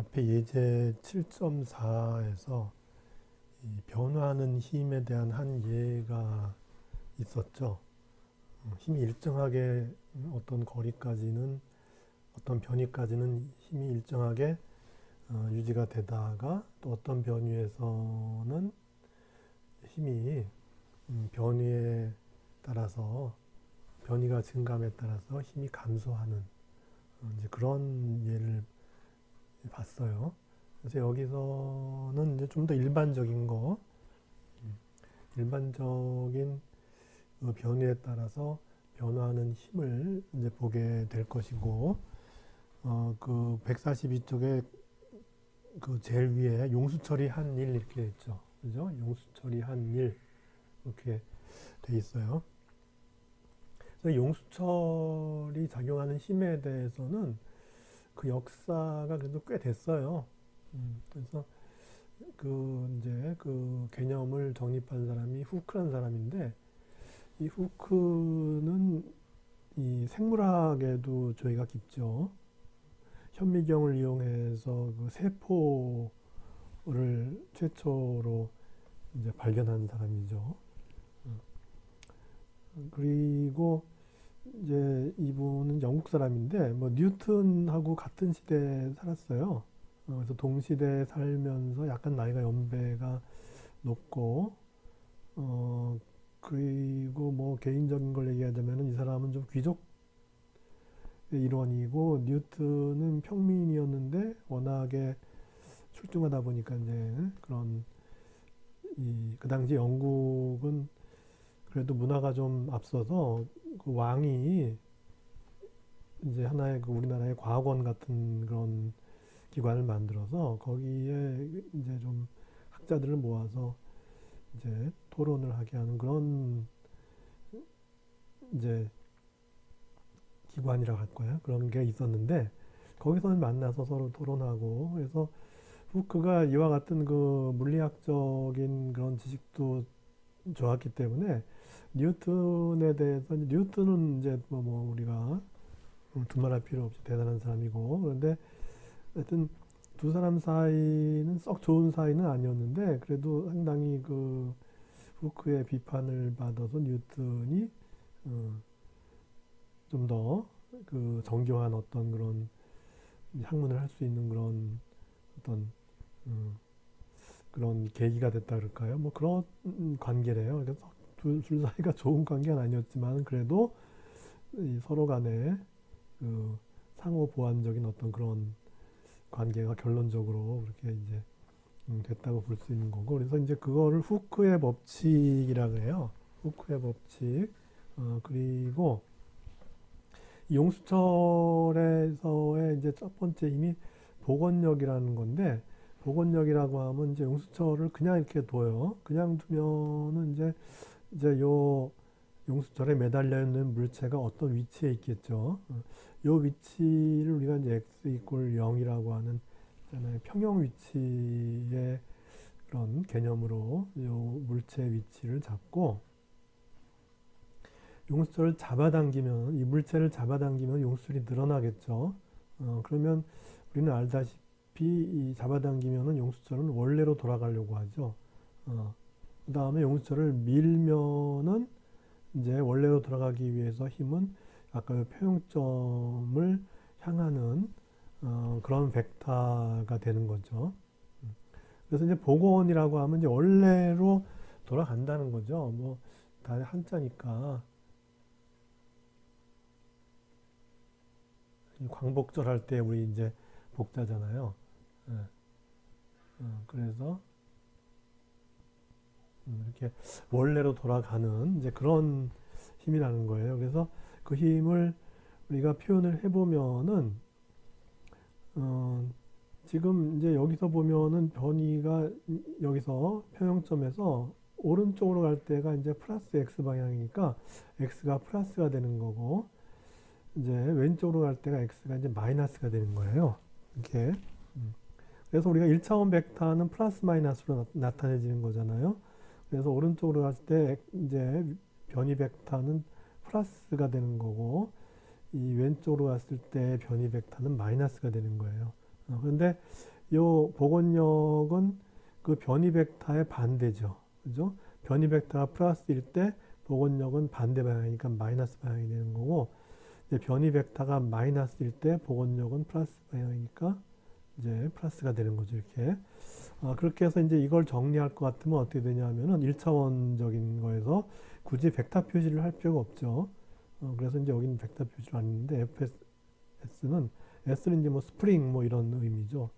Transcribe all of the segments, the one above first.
앞에 예제 7.4에서 변화하는 힘에 대한 한 예가 있었죠. 힘이 일정하게 어떤 거리까지는 어떤 변이까지는 힘이 일정하게 유지가 되다가 또 어떤 변이에서는 힘이 변이에 따라서 변이가 증감에 따라서 힘이 감소하는 이제 그런 예를 봤어요. 그래서 여기서는 이제 좀 더 일반적인 거, 일반적인 변이에 따라서 변화하는 힘을 이제 보게 될 것이고, 그 142쪽에 그 제일 위에 용수 처리한 일 이렇게 있죠. 그죠? 용수 처리한 일 이렇게 돼 있어요. 그래서 용수 처리 작용하는 힘에 대해서는 그 역사가 그래도 꽤 됐어요. 그래서 그 이제 그 개념을 정립한 사람이 후크라는 사람인데, 이 후크는 이 생물학에도 저희가 깊죠. 현미경을 이용해서 그 세포를 최초로 이제 발견한 사람이죠. 그리고 이제 이분은 영국 사람인데 뭐 뉴턴하고 같은 시대에 살았어요. 그래서 동시대에 살면서 약간 나이가 연배가 높고 그리고 뭐 개인적인 걸 얘기하자면은 이 사람은 좀 귀족의 일원이고 뉴턴은 평민이었는데 워낙에 출중하다 보니까 이제 그런 그 당시 영국은 그래도 문화가 좀 앞서서 그 왕이 이제 하나의 그 우리나라의 과학원 같은 그런 기관을 만들어서 거기에 이제 좀 학자들을 모아서 이제 토론을 하게 하는 그런 이제 기관이라고 할 거예요. 그런 게 있었는데 거기서 만나서 서로 토론하고 그래서 후크가 이와 같은 그 물리학적인 그런 지식도 좋았기 때문에 뉴턴에 대해서 뉴턴은 이제 뭐 우리가 두말할 필요 없이 대단한 사람이고 그런데 하여튼 두 사람 사이는 썩 좋은 사이는 아니었는데 그래도 상당히 그 후크의 비판을 받아서 뉴턴이 좀 더 그 정교한 어떤 그런 학문을 할 수 있는 그런 어떤 그런 계기가 됐다 그럴까요? 뭐 그런 관계래요. 그래서 둘 사이가 좋은 관계는 아니었지만 그래도 서로 간에 그 상호 보완적인 어떤 그런 관계가 결론적으로 그렇게 이제 됐다고 볼 수 있는 거고 그래서 이제 그거를 후크의 법칙이라고 해요. 후크의 법칙. 그리고 용수철에서의 이제 첫 번째 힘이 복원력이라는 건데 복원력이라고 하면 이제 용수철을 그냥 이렇게 둬요. 그냥 두면은 이제 요 용수철에 매달려 있는 물체가 어떤 위치에 있겠죠. 요 위치를 우리가 이제 x 이퀄 0이라고 하는 평형 위치의 그런 개념으로 요 물체의 위치를 잡고 용수철을 잡아당기면 이 물체를 잡아당기면 용수철이 늘어나겠죠. 그러면 우리는 알다시피 이 잡아당기면은 용수철은 원래로 돌아가려고 하죠. 그 다음에 용수철을 밀면은 이제 원래로 돌아가기 위해서 힘은 아까 표용점을 향하는 그런 벡터가 되는 거죠. 그래서 이제 복원이라고 하면 이제 원래로 돌아간다는 거죠. 뭐 다 한자니까 광복절 할 때 우리 이제 복자잖아요. 예, 그래서 이렇게 원래로 돌아가는 이제 그런 힘이라는 거예요. 그래서 그 힘을 우리가 표현을 해보면은 지금 이제 여기서 보면은 변이가 여기서 평형점에서 오른쪽으로 갈 때가 이제 플러스 x 방향이니까 x가 플러스가 되는 거고 이제 왼쪽으로 갈 때가 x가 이제 마이너스가 되는 거예요. 이렇게. 그래서 우리가 1차원 벡터는 플러스 마이너스로 나타내지는 거잖아요. 그래서 오른쪽으로 갔을 때 이제 변이 벡터는 플러스가 되는 거고 이 왼쪽으로 갔을 때 변이 벡터는 마이너스가 되는 거예요. 그런데 요 복원력은 그 변이 벡터의 반대죠. 그죠? 변이 벡터가 플러스일 때 복원력은 반대 방향이니까 마이너스 방향이 되는 거고, 이제 변이 벡터가 마이너스일 때 복원력은 플러스 방향이니까 이제 플러스가 되는 거죠. 이렇게. 그렇게 해서 이제 이걸 정리할 것 같으면 어떻게 되냐면은 1차원적인 거에서 굳이 벡터 표시를 할 필요가 없죠. 그래서 이제 여기는 벡터 표시를 안 했는데 S는 이제 뭐 스프링 뭐 이런 의미죠.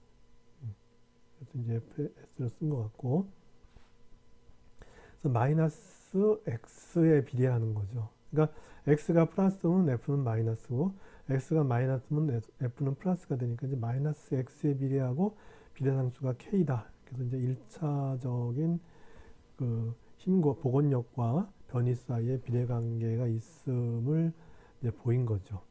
그래서 이제 S를 쓴 것 같고. 그래서 마이너스 X에 비례하는 거죠. 그러니까 X가 플러스면 F는 마이너스고, X가 마이너스면 F는 플러스가 되니까 이제 마이너스 X에 비례하고 비례상수가 K다. 그래서 이제 1차적인 그 힘과 복원력과 변이 사이에 비례관계가 있음을 이제 보인 거죠.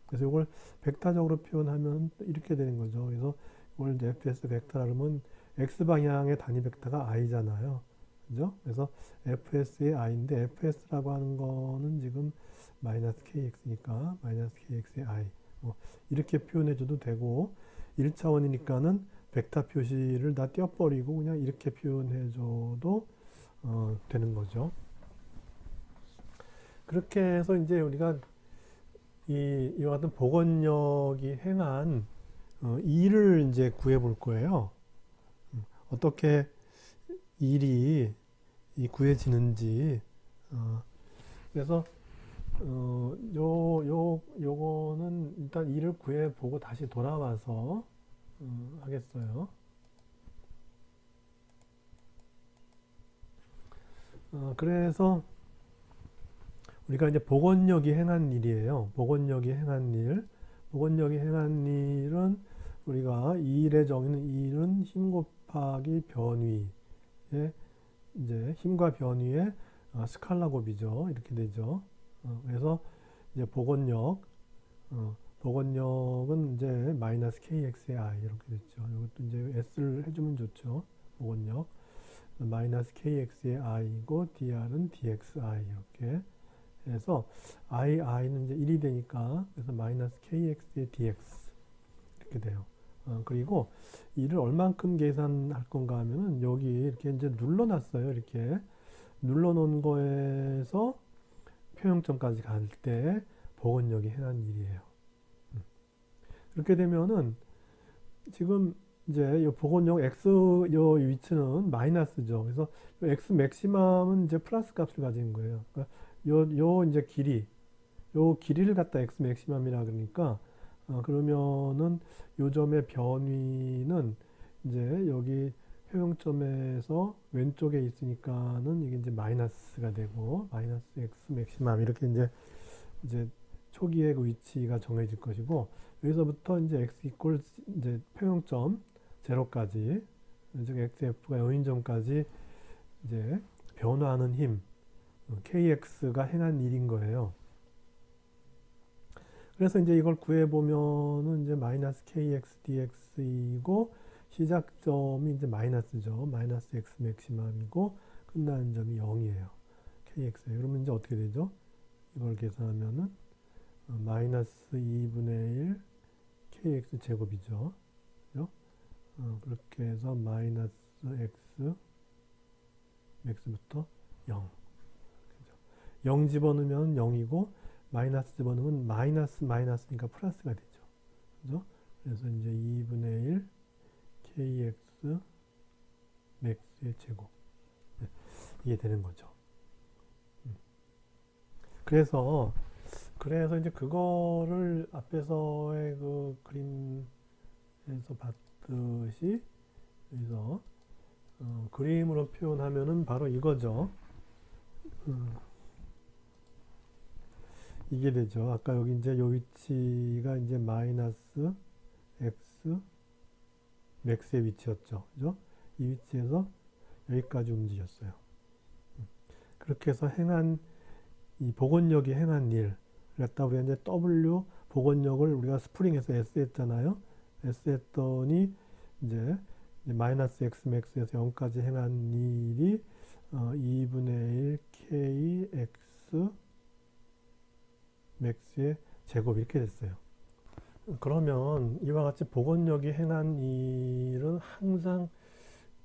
그래서 이걸 벡터적으로 표현하면 이렇게 되는 거죠. 그래서 이걸 이제 fs 벡터라 그러면 x 방향의 단위 벡터가 i잖아요. 그죠? 그래서 fs의 i인데 fs라고 하는 거는 지금 마이너스 kx니까 마이너스 kx의 i 뭐 이렇게 표현해 줘도 되고 1차원이니까는 벡터 표시를 다 떼어버리고 그냥 이렇게 표현해 줘도 되는 거죠. 그렇게 해서 이제 우리가 이와 같은 복원력이 행한 일을 이제 구해 볼 거예요. 어떻게 일이 구해지는지. 그래서 요거는 일단 일을 구해 보고 다시 돌아와서 하겠어요. 그래서 우리가 이제 복원력이 행한 일이에요. 복원력이 행한 일. 복원력이 행한 일은 우리가 이 일의 정의는 이 일은 힘 곱하기 변위의 이제 힘과 변위의 스칼라 곱이죠. 이렇게 되죠. 그래서 이제 복원력은 이제 마이너스 kx의 i 이렇게 됐죠. 이것도 이제 s를 해주면 좋죠. 복원력 마이너스 kx의 i이고 dr은 dxi 이렇게 해서 i는 이제 1이 되니까 그래서 마이너스 kx의 dx 이렇게 돼요. 그리고 이를 얼만큼 계산할 건가 하면은 여기 이렇게 이제 눌러놨어요. 이렇게 눌러놓은 거에서 표형점까지 갈 때 복원력이 행한 일이에요. 그렇게 되면은 지금 이제 이 복원력 x 요 위치는 마이너스죠. 그래서 x 맥시멈은 이제 플러스 값을 가진 거예요. 그러니까 요 이제 요 길이를 갖다 x 맥시멈이라 그러니까 그러면은 요 점의 변위는 이제 여기 표형점에서 왼쪽에 있으니까는 이게 이제 마이너스가 되고 마이너스 x 맥시멈 이렇게 이제 초기의 그 위치가 정해질 것이고 여기서부터 이제 x 이퀄 이제 표형점 제로까지 즉 xf가 요인점까지 이제 변화하는 힘 kx가 행한 일인 거예요. 그래서 이제 이걸 구해보면은 이제 마이너스 kx dx이고 시작점이 이제 마이너스죠. 마이너스 x 맥시멈이고 끝나는 점이 0이에요. kx예요. 그러면 이제 어떻게 되죠? 이걸 계산하면은 마이너스 2분의 1 kx 제곱이죠. 그죠? 그렇게 해서 마이너스 x max부터 0. 0 집어넣으면 0이고 마이너스 집어넣으면 마이너스니까 플러스가 되죠. 그죠? 그래서 이제 2분의 1 kx max의 제곱. 네, 이게 되는 거죠. 그래서 이제 그거를 앞에서의 그 그림에서 봤듯이 그래서 그림으로 표현하면은 바로 이거죠. 이게 되죠. 아까 여기 이제 요 위치가 이제 마이너스 x 맥스의 위치였죠. 그죠? 이 위치에서 여기까지 움직였어요. 그렇게 해서 행한 이 복원력이 행한 일 갖다 우리가 이제 w 복원력을 우리가 스프링에서 s 했잖아요. s 했더니 이제 마이너스 x 맥스에서 0까지 행한 일이 2분의 1 kx 맥스의 제곱 이렇게 됐어요. 그러면 이와 같이 복원력이 행한 일은 항상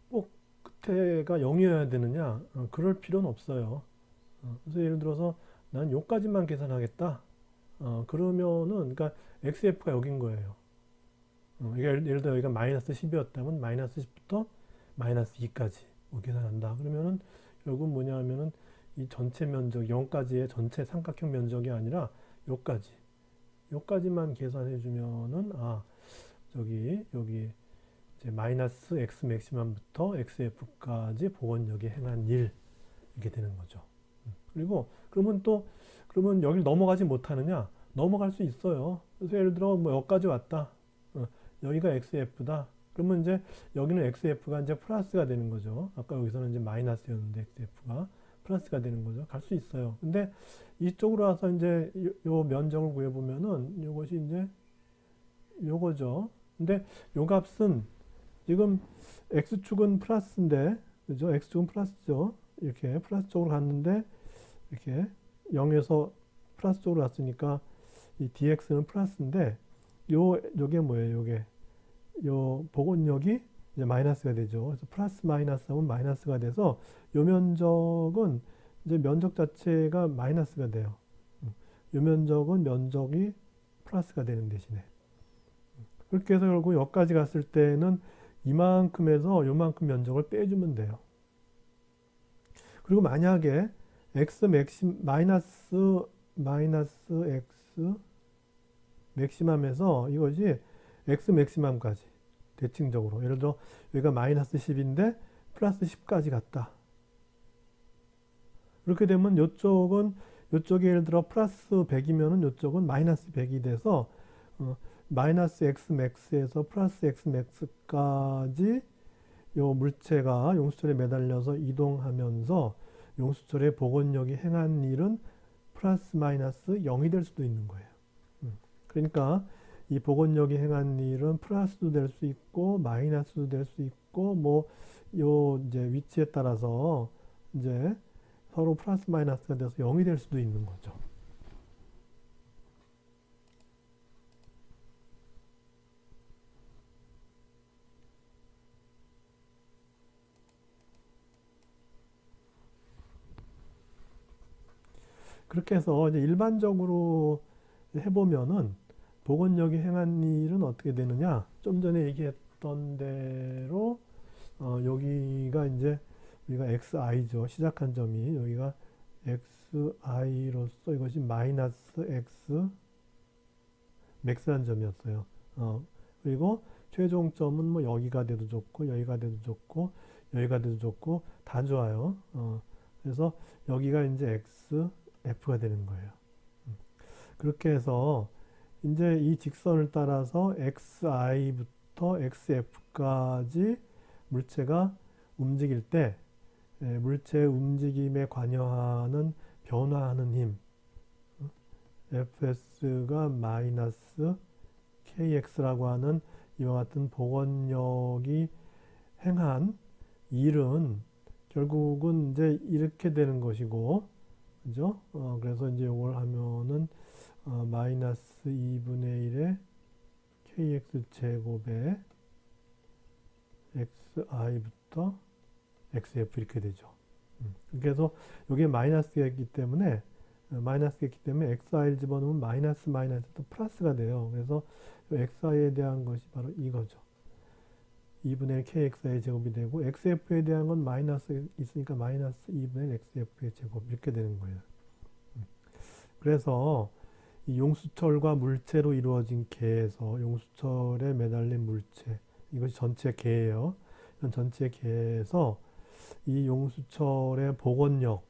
꼭 끝에가 0이어야 되느냐? 그럴 필요는 없어요. 그래서 예를 들어서 난 요까지만 계산하겠다. 그러면은 그러니까 XF가 여긴 거예요. 예를 들어 여기가 마이너스 10이었다면 마이너스 10부터 마이너스 2까지 계산한다. 그러면은 결국 뭐냐면은 이 전체 면적 0까지의 전체 삼각형 면적이 아니라 요까지 요까지만 계산해 주면은 여기 이제 마이너스 x 맥시멈부터 xf까지 복원력이 행한 일 이렇게 되는 거죠. 그리고 그러면 여기를 넘어가지 못하느냐? 넘어갈 수 있어요. 그래서 예를 들어 뭐 여기까지 왔다. 여기가 xf다. 그러면 이제 여기는 xf가 이제 플러스가 되는 거죠. 아까 여기서는 이제 마이너스였는데 xf가 플러스가 되는 거죠. 갈 수 있어요. 근데 이쪽으로 와서 이제 요 면적을 구해보면은 요것이 이제 요거죠. 근데 요 값은 지금 x축은 플러스인데, 그죠? x축은 플러스죠. 이렇게 플러스 쪽으로 갔는데, 이렇게 0에서 플러스 쪽으로 갔으니까 이 dx는 플러스인데, 요게 뭐예요? 요 복원력이 이제 마이너스가 되죠. 그래서 플러스 마이너스 하면 마이너스가 돼서 요 면적은 이제 면적 자체가 마이너스가 돼요. 요 면적은 면적이 플러스가 되는 대신에. 그렇게 해서 결국 여기까지 갔을 때는 이만큼에서 요만큼 면적을 빼주면 돼요. 그리고 만약에 x 맥심 마이너스 x 맥시멈에서 이것이 x 맥시멈까지 대칭적으로 예를 들어 여기가 마이너스 10인데 플러스 10까지 갔다. 그렇게 되면 요쪽이 예를 들어 플러스 100이면은 요쪽은 마이너스 100이 돼서 마이너스 x 맥스에서 플러스 x 맥스까지 요 물체가 용수철에 매달려서 이동하면서 용수철의 복원력이 행한 일은 플러스 마이너스 0이 될 수도 있는 거예요. 그러니까 이 복원력이 행한 일은 플러스도 될 수 있고 마이너스도 될 수 있고 뭐 요 이제 위치에 따라서 이제 서로 플러스 마이너스가 돼서 0이 될 수도 있는 거죠. 그렇게 해서 이제 일반적으로 해보면은 복원력이 행한 일은 어떻게 되느냐? 좀 전에 얘기했던 대로 여기가 이제 우리가 xi죠. 시작한 점이 여기가 xi로서 이것이 마이너스 x 맥스한 점이었어요. 그리고 최종점은 뭐 여기가 돼도 좋고 여기가 돼도 좋고 여기가 돼도 좋고 다 좋아요. 그래서 여기가 이제 x f가 되는 거예요. 그렇게 해서 이제 이 직선을 따라서 xi부터 xf까지 물체가 움직일 때 물체의 움직임에 관여하는 변화하는 힘 fs가 마이너스 kx라고 하는 이와 같은 복원력이 행한 일은 결국은 이제 이렇게 되는 것이고, 그죠? 그래서 이제 이걸 하면은 마이너스 2분의 1의 kx 제곱에 xi부터 xf 이렇게 되죠. 그래서 여기에 마이너스가 있기 때문에 xi를 집어넣으면 마이너스 또 플러스가 돼요. 그래서 xi에 대한 것이 바로 이거죠. 2분의 1 kxi의 제곱이 되고 xf에 대한 건 마이너스 있으니까 마이너스 2분의 1 xf의 제곱 이렇게 되는 거예요. 그래서 이 용수철과 물체로 이루어진 개에서 용수철에 매달린 물체 이것이 전체 개예요. 이런 전체 개에서 이 용수철의 복원력이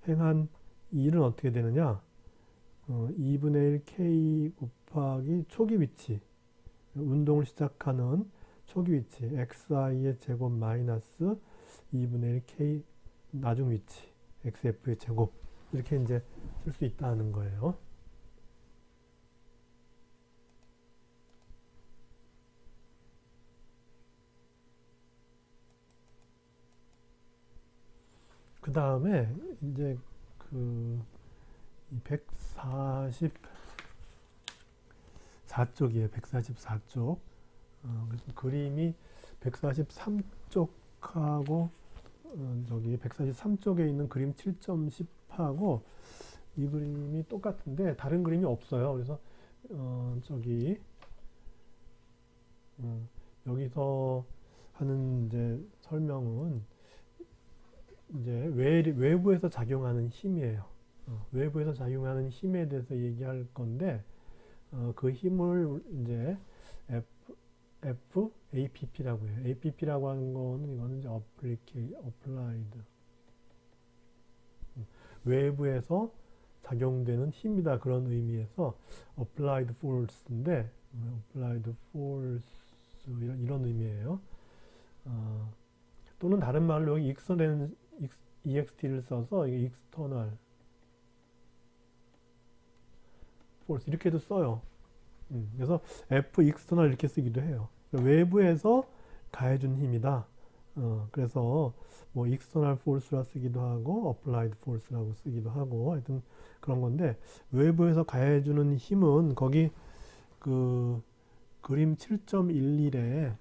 행한 일은 어떻게 되느냐? 2분의 1 k 곱하기 초기 위치 운동을 시작하는 초기 위치 xi의 제곱 마이너스 2분의 1 k 나중 위치 xf의 제곱 이렇게 이제 쓸 수 있다는 거예요. 그 다음에 이제 그 140 144쪽이에요. 144쪽. 그래서 그림이 143쪽하고 저기 143쪽에 있는 그림 7.10하고 이 그림이 똑같은데 다른 그림이 없어요. 그래서 저기 여기서 하는 이제 설명은 이제 외부에서 작용하는 힘이에요. 외부에서 작용하는 힘에 대해서 얘기할 건데 그 힘을 이제 APP라고 해요. APP라고 하는 거는 이거는 이제 applied 외부에서 작용되는 힘이다 그런 의미에서 applied force인데 applied force 이런 의미예요. 또는 다른 말로 여기 EXT를 써서 이게 external force 이렇게도 써요. 그래서 F external 이렇게 쓰기도 해요. 외부에서 가해준 힘이다. 그래서 뭐 external force라 쓰기도 하고 applied force라고 쓰기도 하고 하여튼 그런 건데 외부에서 가해주는 힘은 거기 그 그림 7.11에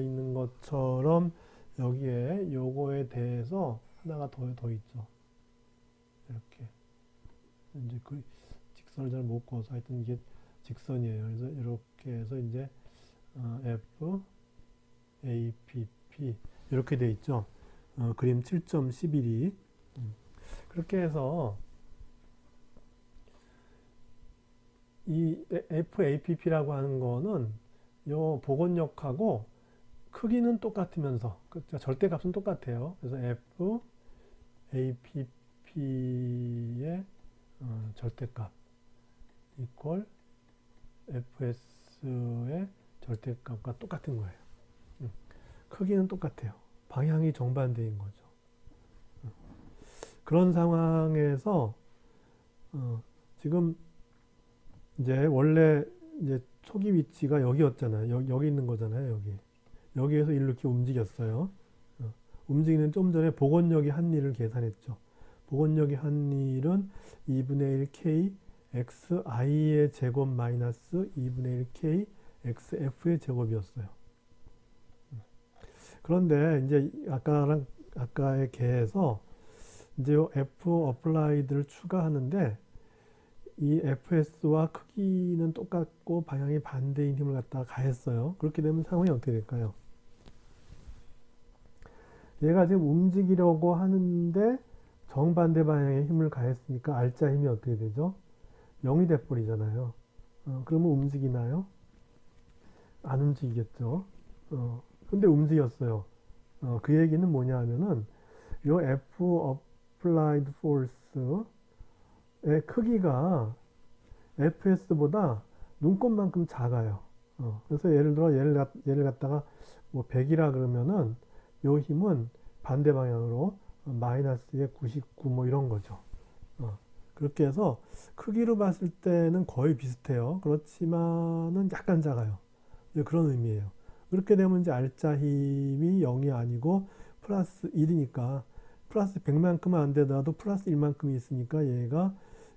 있는 것처럼 여기에 요거에 대해서 하나가 더 있죠. 이렇게 이제 그 직선을 잘 못 그어서 하여튼 이게 직선이에요. 그래서 이렇게 해서 이제 F, A, P, P 이렇게 돼 있죠. 그림 7.11이 그렇게 해서 이 FAPP라고 하는 거는 요 복원력하고 크기는 똑같으면서 절대값은 똑같아요. 그래서 FAPP의 절대값 이퀄 FS의 절대값과 똑같은 거예요. 크기는 똑같아요. 방향이 정반대인 거죠. 그런 상황에서 지금 이제 원래 이제 초기 위치가 여기였잖아요. 여기 있는 거잖아요. 여기에서 이렇게 움직였어요. 움직이는 좀 전에 복원력이 한 일을 계산했죠. 복원력이 한 일은 2분의 1 K XI의 제곱 마이너스 2분의 1 K XF의 제곱이었어요. 그런데 이제 아까의 개에서 이제 F applied를 추가하는데 이 FS와 크기는 똑같고 방향이 반대인 힘을 갖다가 가했어요. 그렇게 되면 상황이 어떻게 될까요? 얘가 지금 움직이려고 하는데 정반대 방향의 힘을 가했으니까 R자 힘이 어떻게 되죠? 0이 돼버리잖아요. 그러면 움직이나요? 안 움직이겠죠. 근데 움직였어요. 그 얘기는 뭐냐 하면은 요 F applied force의 크기가 FS보다 눈곱만큼 작아요. 그래서 예를 들어 얘를 갖다가 뭐 100이라 그러면은 요 힘은 반대 방향으로 마이너스의 99 뭐 이런 거죠. 그렇게 해서 크기로 봤을 때는 거의 비슷해요. 그렇지만은 약간 작아요. 그런 의미예요. 그렇게 되면 이제 R자 힘이 0이 아니고 플러스 1이니까 플러스 100만큼은 안 되더라도 플러스 1만큼이 있으니까 얘가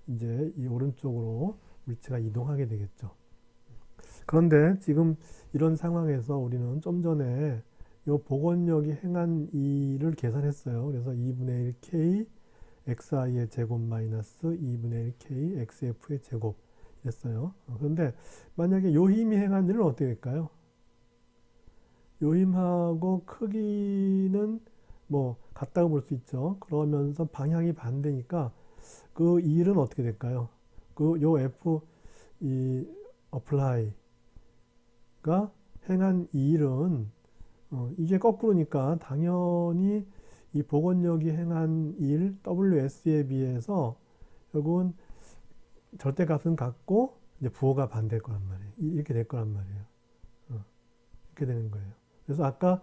이제 이 오른쪽으로 물체가 이동하게 되겠죠. 그런데 지금 이런 상황에서 우리는 좀 전에 이 복원력이 행한 일을 계산했어요. 그래서 2분의 1 K XI의 제곱 마이너스 2분의 1 K XF의 제곱 했어요. 그런데 만약에 요 힘이 행한 일은 어떻게 될까요? 요 힘하고 크기는 뭐 같다고 볼 수 있죠. 그러면서 방향이 반대니까 그 일은 어떻게 될까요? 요 F 이 apply가 행한 이 일은 이게 거꾸로니까 당연히 이 복원력이 행한 일 WS에 비해서 결국은 절대값은 같고 이제 부호가 반대일 거란 말이에요. 이렇게 될 거란 말이에요. 이렇게 되는 거예요. 그래서 아까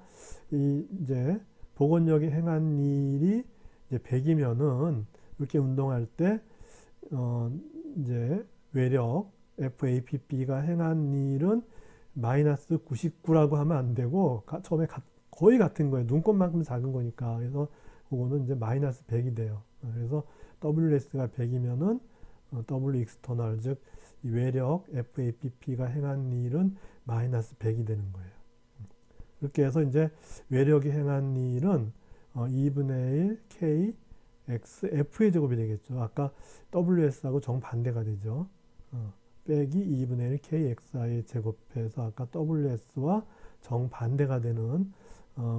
이제 복원력이 행한 일이 이제 100이면은 이렇게 운동할 때 이제 외력 FAPB가 행한 일은 마이너스 99라고 하면 안 되고 처음에 거의 같은 거예요. 눈곱만큼 작은 거니까. 그래서 그거는 이제 마이너스 100이 돼요. 그래서 WS가 100이면은 W external 즉 이 외력 FAPP가 행한 일은 마이너스 100이 되는 거예요. 그렇게 해서 이제 외력이 행한 일은 2분의 1 K X F의 제곱이 되겠죠. 아까 WS하고 정반대가 되죠. 빼기 2분의 1 KXI의 제곱해서 아까 WS와 정반대가 되는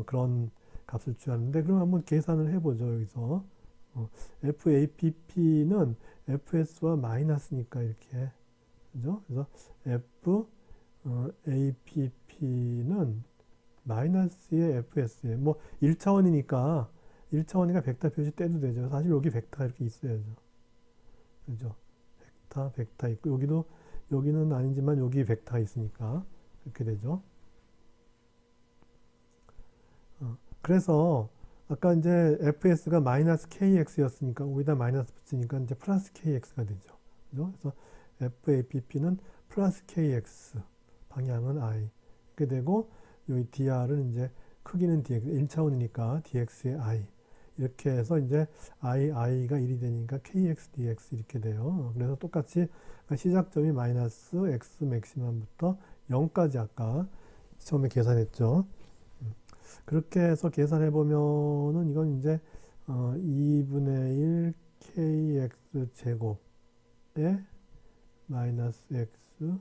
그런 값을 취하는데, 그럼 한번 계산을 해보죠. 여기서 FAPP는 FS와 마이너스니까 이렇게, 그죠? 그래서 FAPP는 마이너스의 FS에 뭐 1차원이니까 벡터 표시 떼도 되죠. 사실 여기 벡터가 이렇게 있어야죠. 그죠? 벡터 있고 여기는 아니지만 여기 벡터가 있으니까 이렇게 되죠. 그래서 아까 이제 FS가 마이너스 KX였으니까 여기다 마이너스 붙이니까 이제 플러스 KX가 되죠. 그죠? 그래서 FAPP는 플러스 KX, 방향은 I 이렇게 되고, 여기 DR은 이제 크기는 DX, 1차원이니까 DX의 I 이렇게 해서 이제 I가 1이 되니까 KX, DX 이렇게 돼요. 그래서 똑같이 시작점이 마이너스 X 맥시멈부터 0까지 아까 처음에 계산했죠. 그렇게 해서 계산해 보면은 이건 이제 2분의 1 KX 제곱에 마이너스 X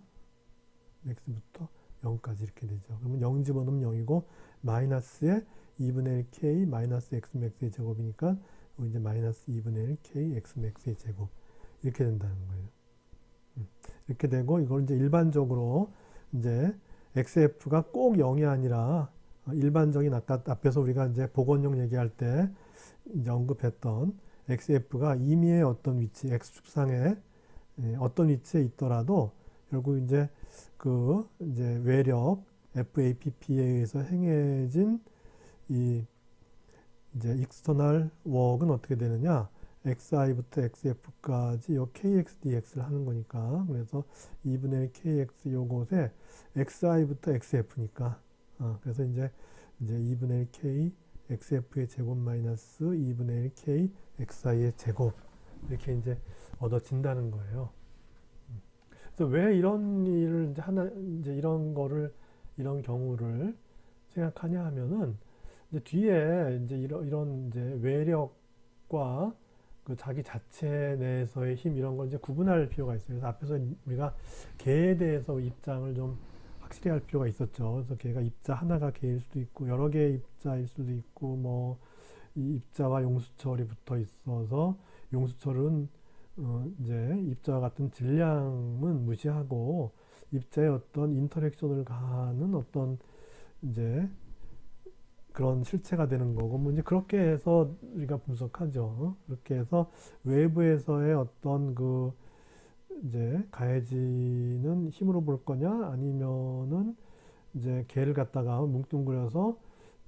맥스부터 0까지 이렇게 되죠. 그러면 0 집어넣으면 0이고 마이너스에 2분의 1 K 마이너스 X 맥스의 제곱이니까 이제 마이너스 2분의 1 K X 맥스의 제곱 이렇게 된다는 거예요. 이렇게 되고, 이걸 이제 일반적으로 이제 XF가 꼭 0이 아니라 일반적인 아까 앞에서 우리가 이제 복원형 얘기할 때 이제 언급했던 XF가 임의의 어떤 위치, X축상에 어떤 위치에 있더라도 결국 이제 이제 외력 FAPP에 의해서 행해진 이 이제 external work은 어떻게 되느냐? XI부터 XF까지 요 KX, DX를 하는 거니까, 그래서 2분의 1 KX 요곳에 XI부터 XF니까, 그래서 이제 2분의 1 K XF의 제곱 마이너스 2분의 1 K XI의 제곱 이렇게 이제 얻어진다는 거예요. 그래서 왜 이런 일을 이제 이런 경우를 생각하냐 하면은, 이제 뒤에 이제 이런 이제 외력과 그 자기 자체 내에서의 힘 이런 걸 이제 구분할 필요가 있어요. 그래서 앞에서 우리가 개에 대해서 입장을 좀 확실히 할 필요가 있었죠. 그래서 개가 입자 하나가 개일 수도 있고 여러 개의 입자일 수도 있고, 뭐 이 입자와 용수철이 붙어 있어서 용수철은 이제 입자와 같은 질량은 무시하고 입자의 어떤 인터랙션을 가하는 어떤 이제 그런 실체가 되는 거고, 뭐 이제 그렇게 해서 우리가 분석하죠. 그렇게 해서 외부에서의 어떤 이제 가해지는 힘으로 볼 거냐, 아니면은 이제 개를 갖다가 뭉뚱그려서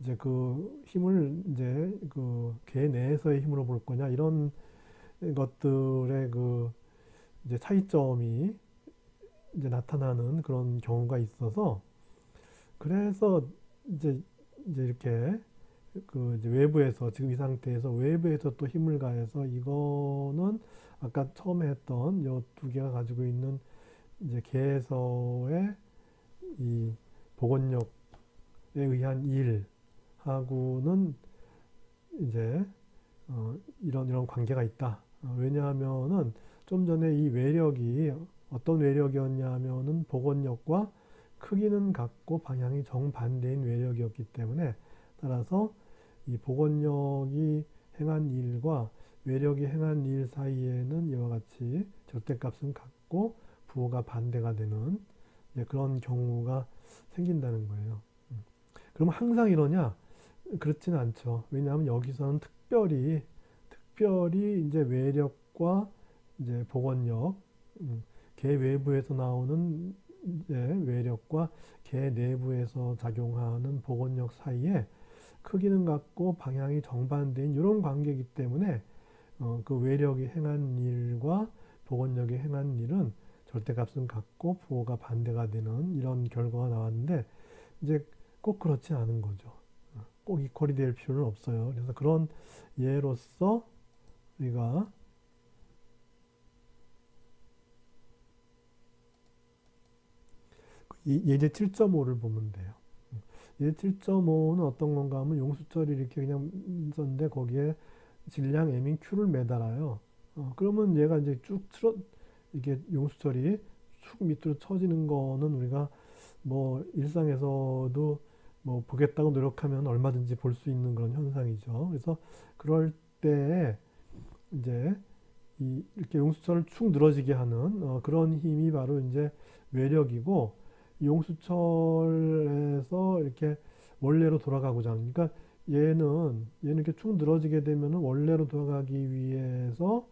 이제 그 힘을 이제 개 내에서의 힘으로 볼 거냐, 이런 것들의 이제 차이점이 이제 나타나는 그런 경우가 있어서, 그래서 이제 이렇게 이제 외부에서, 지금 이 상태에서 외부에서 또 힘을 가해서, 이거는 아까 처음에 했던 요 두 개가 가지고 있는 이제 개에서의 이 복원력에 의한 일하고는 이제 이런 관계가 있다. 왜냐하면은 좀 전에 이 외력이 어떤 외력이었냐면은 복원력과 크기는 같고 방향이 정반대인 외력이었기 때문에, 따라서 이 복원력이 행한 일과 외력이 행한 일 사이에는 이와 같이 절대값은 같고 부호가 반대가 되는 그런 경우가 생긴다는 거예요. 그럼 항상 이러냐? 그렇지는 않죠. 왜냐하면 여기서는 특별히 이제 외력과 이제 복원력, 개 외부에서 나오는 외력과 개 내부에서 작용하는 복원력 사이에 크기는 같고 방향이 정반대인 이런 관계이기 때문에 그 외력이 행한 일과 복원력이 행한 일은 절대값은 같고 부호가 반대가 되는 이런 결과가 나왔는데, 이제 꼭 그렇지 않은 거죠. 꼭 이퀄이 될 필요는 없어요. 그래서 그런 예로서 우리가 예제 7.5를 보면 돼요. 예제 7.5는 어떤 건가 하면 용수철이 이렇게 그냥 썼는데 거기에 질량 m인 q를 매달아요. 그러면 얘가 이제 이게 용수철이 축 밑으로 처지는 거는 우리가 뭐 일상에서도 뭐 보겠다고 노력하면 얼마든지 볼 수 있는 그런 현상이죠. 그래서 그럴 때에 이제 이렇게 용수철을 축 늘어지게 하는 그런 힘이 바로 이제 외력이고, 용수철에서 이렇게 원래로 돌아가고자 하는, 그러니까 얘는 이렇게 축 늘어지게 되면은 원래로 돌아가기 위해서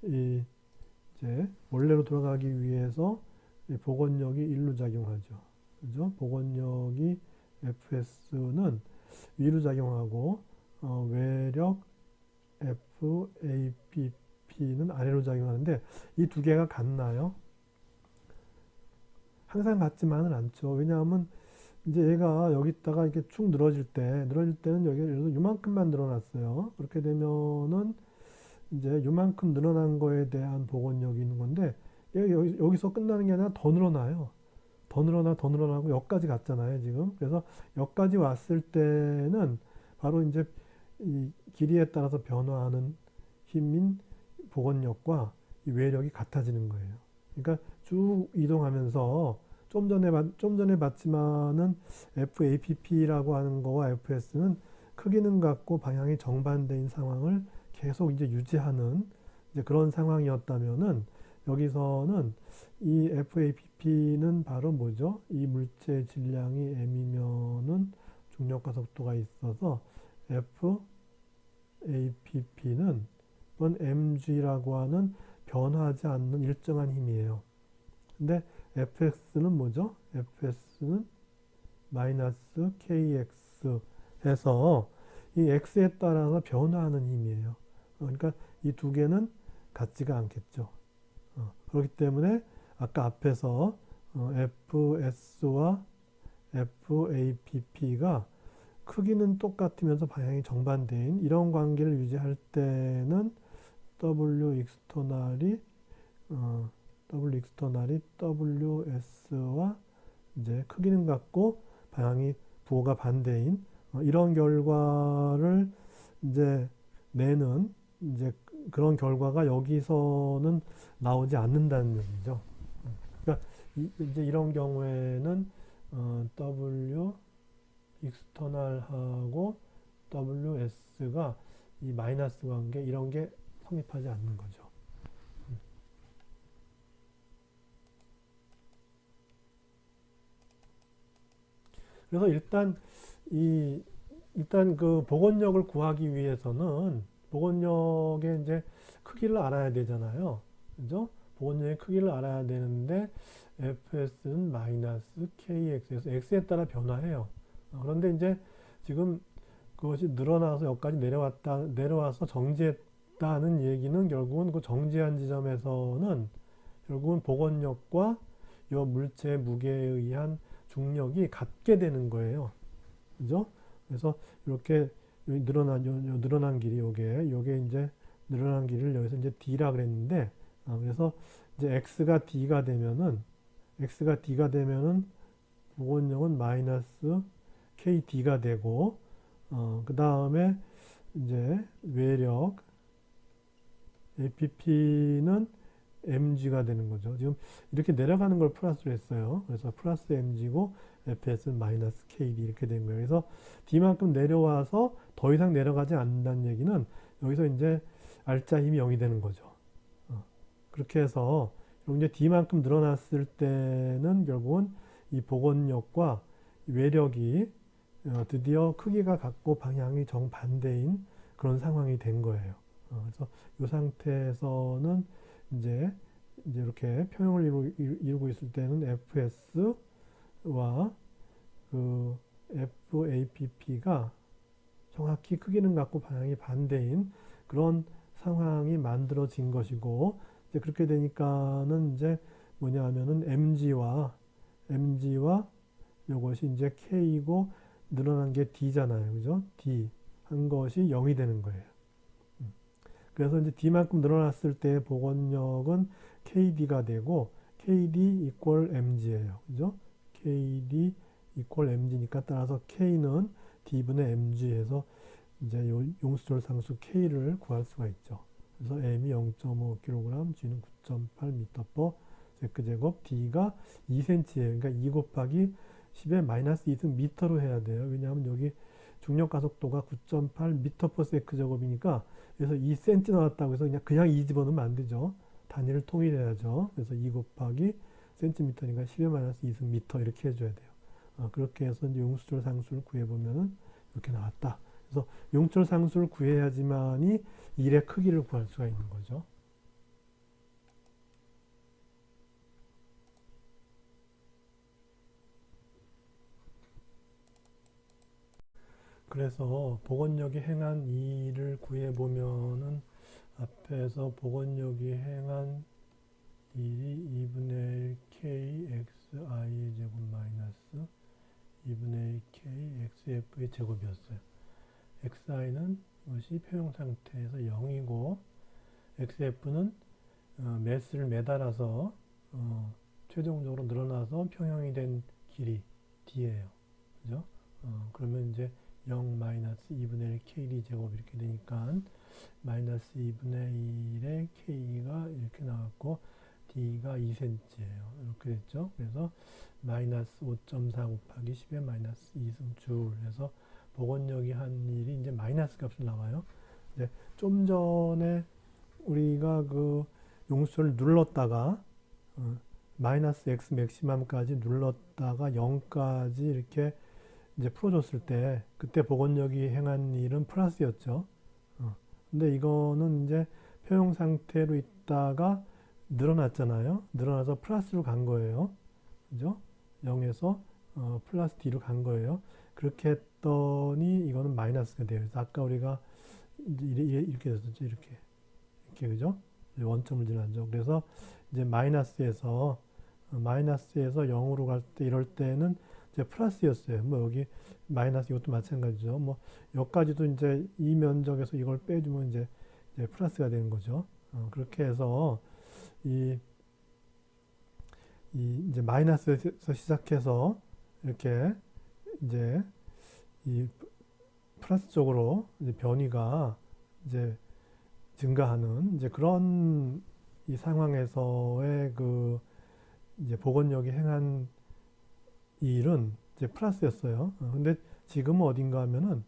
이제 원래로 돌아가기 위해서 이 복원력이 일로 작용하죠. 그죠? 복원력이 Fs는 위로 작용하고 외력 FAPP는 아래로 작용하는데, 이 두 개가 같나요? 항상 같지만은 않죠. 왜냐하면 이제 얘가 여기다가 이렇게 축 늘어질 때는 여기 예를 들어서 요만큼만 늘어났어요. 그렇게 되면은 이제 요만큼 늘어난 거에 대한 복원력이 있는 건데, 얘가 여기서 끝나는 게 아니라 더 늘어나요. 더 늘어나고 여기까지 갔잖아요, 지금. 그래서 여기까지 왔을 때는 바로 이제 이 길이에 따라서 변화하는 힘인 복원력과 이 외력이 같아지는 거예요. 그러니까 쭉 이동하면서 좀 전에 봤지만은 FAPP라고 하는 거와 FS는 크기는 같고 방향이 정반대인 상황을 계속 이제 유지하는 이제 그런 상황이었다면은, 여기서는 이 FAPP는 바로 뭐죠? 이 물체의 질량이 m이면은 중력과 속도가 있어서 FAPP는 이건 mg라고 하는 변화하지 않는 일정한 힘이에요. 근데 fx는 뭐죠? fs는 마이너스 kx 해서 이 x에 따라서 변화하는 힘이에요. 그러니까 이 두 개는 같지가 않겠죠. 그렇기 때문에 아까 앞에서 fs와 FAPP가 크기는 똑같으면서 방향이 정반대인 이런 관계를 유지할 때는 W 익스터널이 WS와 이제 크기는 같고 방향이 부호가 반대인 이런 결과를 이제 내는 이제 그런 결과가 여기서는 나오지 않는다는 얘기죠. 그러니까 이제 이런 경우에는 W 익스터널하고 WS가 이 마이너스 관계 이런 게 성립하지 않는 거죠. 그래서 일단 그 복원력을 구하기 위해서는 복원력의 이제 크기를 알아야 되잖아요. 그죠? 복원력의 크기를 알아야 되는데 FS는 마이너스 KX에서 X에 따라 변화해요. 그런데 이제 지금 그것이 늘어나서 여기까지 내려와서 정지했다는 얘기는 결국은 그 정지한 지점에서는 결국은 복원력과 이 물체의 무게에 의한 중력이 같게 되는 거예요. 그죠? 그래서 이렇게 늘어난 길이 요게 이제 늘어난 길을 여기서 이제 D라 그랬는데, 그래서 이제 X가 D가 되면은 복원력은 마이너스 KD가 되고, 그 다음에 이제 외력 APP는 mg가 되는 거죠. 지금 이렇게 내려가는 걸 플러스로 했어요. 그래서 플러스 mg고 fs는 마이너스 kd 이렇게 된 거예요. 그래서 d만큼 내려와서 더 이상 내려가지 않는다는 얘기는 여기서 이제 알짜 힘이 0이 되는 거죠. 그렇게 해서 이제 d만큼 늘어났을 때는 결국은 이 복원력과 외력이 드디어 크기가 같고 방향이 정반대인 그런 상황이 된 거예요. 그래서 이 상태에서는 이제 이렇게 평형을 이루고 있을 때는 FS와 그 FAPP가 정확히 크기는 같고 방향이 반대인 그런 상황이 만들어진 것이고, 이제 그렇게 되니까는 이제 뭐냐 하면은 mg와 이것이 이제 k이고 늘어난 게 d잖아요. 그죠? d 한 것이 0이 되는 거예요. 그래서 이제 d만큼 늘어났을 때 복원력은 KD가 되고 KD equal mg예요. 그죠? KD 이퀄 mg니까 따라서 K는 D분의 mg 해서 이제 용수절 상수 K를 구할 수가 있죠. 그래서 M이 0.5kg, G는 9.8m/s 제곱, D가 2cm예요. 그러니까 2 곱하기 10의 마이너스 2승 미터로 해야 돼요. 왜냐하면 여기 중력 가속도가 9.8m/s 제곱이니까 그래서 2cm 나왔다고 해서 그냥 2 집어넣으면 안 되죠. 단위를 통일해야죠. 그래서 2 곱하기 cm니까 10의 마이너스 2승 미터 이렇게 해줘야 돼요. 그렇게 해서 이제 용수절 상수를 구해보면은 이렇게 나왔다. 그래서 용절 상수를 구해야지만이 일의 크기를 구할 수가 있는 거죠. 그래서 복원력이 행한 일을 구해보면은 앞에서 복원력이 행한 일이 2분의 1 k xi의 제곱 마이너스 2분의 1 k xf의 제곱이었어요. xi는 이것이 표형 상태에서 0이고 xf는 매스를 매달아서 최종적으로 늘어나서 평형이 된 길이 d예요. 그죠? 그러면 이제 0 마이너스 2분의 1 kd 제곱 이렇게 되니까 마이너스 2분의 1의 k가 이렇게 나왔고 d가 2cm예요. 이렇게 됐죠. 그래서 마이너스 5.4 곱하기 10의 마이너스 2승줄 해서 복원력이 한 일이 이제 마이너스 값을 나와요. 이제 좀 전에 우리가 그 용수를 눌렀다가 마이너스 x 맥시멈까지 눌렀다가 0까지 이렇게 이제 풀어줬을 때 그때 복원력이 행한 일은 플러스였죠. 근데 이거는 이제 표형 상태로 있다가 늘어났잖아요. 늘어나서 플러스로 간 거예요. 그죠? 0에서 플러스 D로 간 거예요. 그렇게 했더니 이거는 마이너스가 돼요. 그래서 아까 우리가 이렇게 됐었죠. 이렇게 그죠? 원점을 지나죠. 그래서 이제 마이너스에서 0으로 갈 때 이럴 때는 이제 플러스였어요. 뭐 여기 마이너스 이것도 마찬가지죠. 뭐 여기까지도 이제 이 면적에서 이걸 빼주면 이제 플러스가 되는 거죠. 그렇게 해서 이제 마이너스에서 시작해서 이렇게 이제 이 플러스 쪽으로 이제 변이가 이제 증가하는 이제 그런 이 상황에서의 그 이제 복원력이 행한 이 일은 이제 플러스였어요. 근데 지금은 어딘가 하면은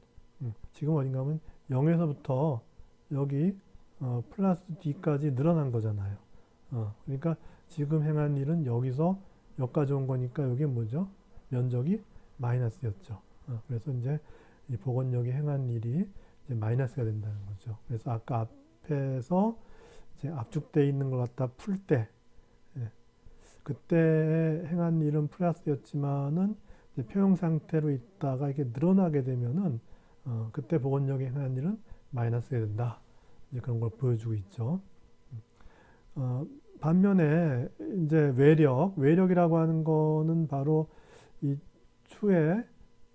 지금 어딘가 하면 0에서부터 여기 플러스 d까지 늘어난 거잖아요. 그러니까 지금 행한 일은 여기서 여기까지 온 거니까 여기 뭐죠? 면적이 마이너스였죠. 그래서 이제 이 복원력이 행한 일이 이제 마이너스가 된다는 거죠. 그래서 아까 앞에서 이제 압축되어 있는 걸 갖다 풀 때, 그때 행한 일은 플러스였지만은 이제 표형 상태로 있다가 이렇게 늘어나게 되면은 그때 복원력이 행한 일은 마이너스가 된다. 이제 그런 걸 보여주고 있죠. 반면에 이제 외력이라고 하는 거는 바로 이 추에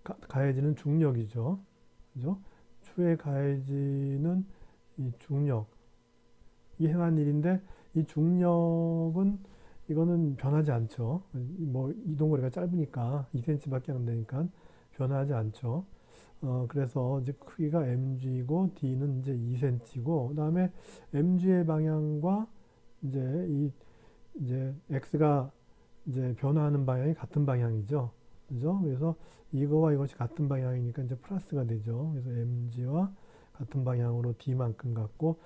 가해지는 중력이죠. 그죠? 추에 가해지는 이 중력, 이 행한 일인데 이 중력은 이거는 변하지 않죠. 뭐 이동거리가 짧으니까 2cm밖에 안 되니까 변하지 않죠. 그래서 이제 크기가 mg고 d는 이제 2cm고 그다음에 mg의 방향과 이제 x가 이제 변화하는 방향이 같은 방향이죠. 그죠? 그래서 이거와 이것이 같은 방향이니까 이제 플러스가 되죠. 그래서 mg와 같은 방향으로 d만큼 갖고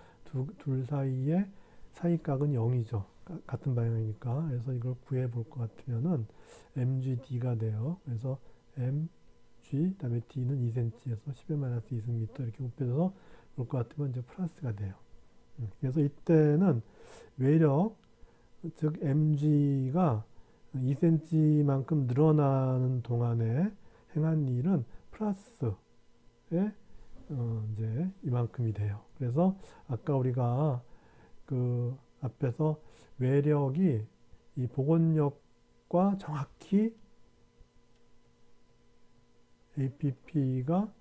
둘 사이의 사이각은 0이죠. 같은 방향이니까. 그래서 이걸 구해 볼 것 같으면은 mgd가 돼요. 그래서 mg 그다음에 d는 2cm에서 10의 마이너스 2승미터 이렇게 곱해서 볼 것 같으면 이제 플러스가 돼요. 그래서 이때는 외력 즉 mg가 2cm만큼 늘어나는 동안에 행한 일은 플러스에 이제 이만큼이 돼요. 그래서 아까 우리가 그 앞에서 외력이 이 복원력과 정확히 APP가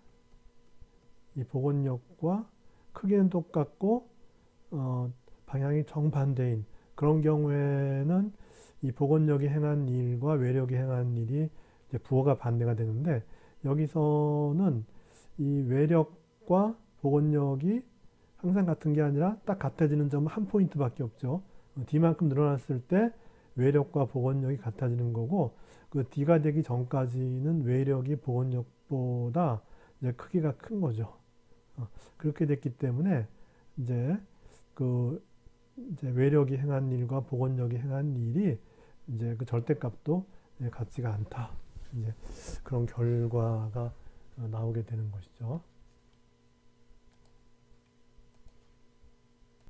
이 복원력과 크기는 똑같고 방향이 정반대인 그런 경우에는 이 복원력이 행한 일과 외력이 행한 일이 이제 부호가 반대가 되는데, 여기서는 이 외력과 복원력이 항상 같은 게 아니라 딱 같아지는 점은 한 포인트밖에 없죠. D만큼 늘어났을 때 외력과 복원력이 같아지는 거고, 그 D가 되기 전까지는 외력이 복원력보다 이제 크기가 큰 거죠. 그렇게 됐기 때문에 이제 그 이제 외력이 행한 일과 복원력이 행한 일이 이제 그 절대값도 같지가 않다. 이제 그런 결과가 나오게 되는 것이죠.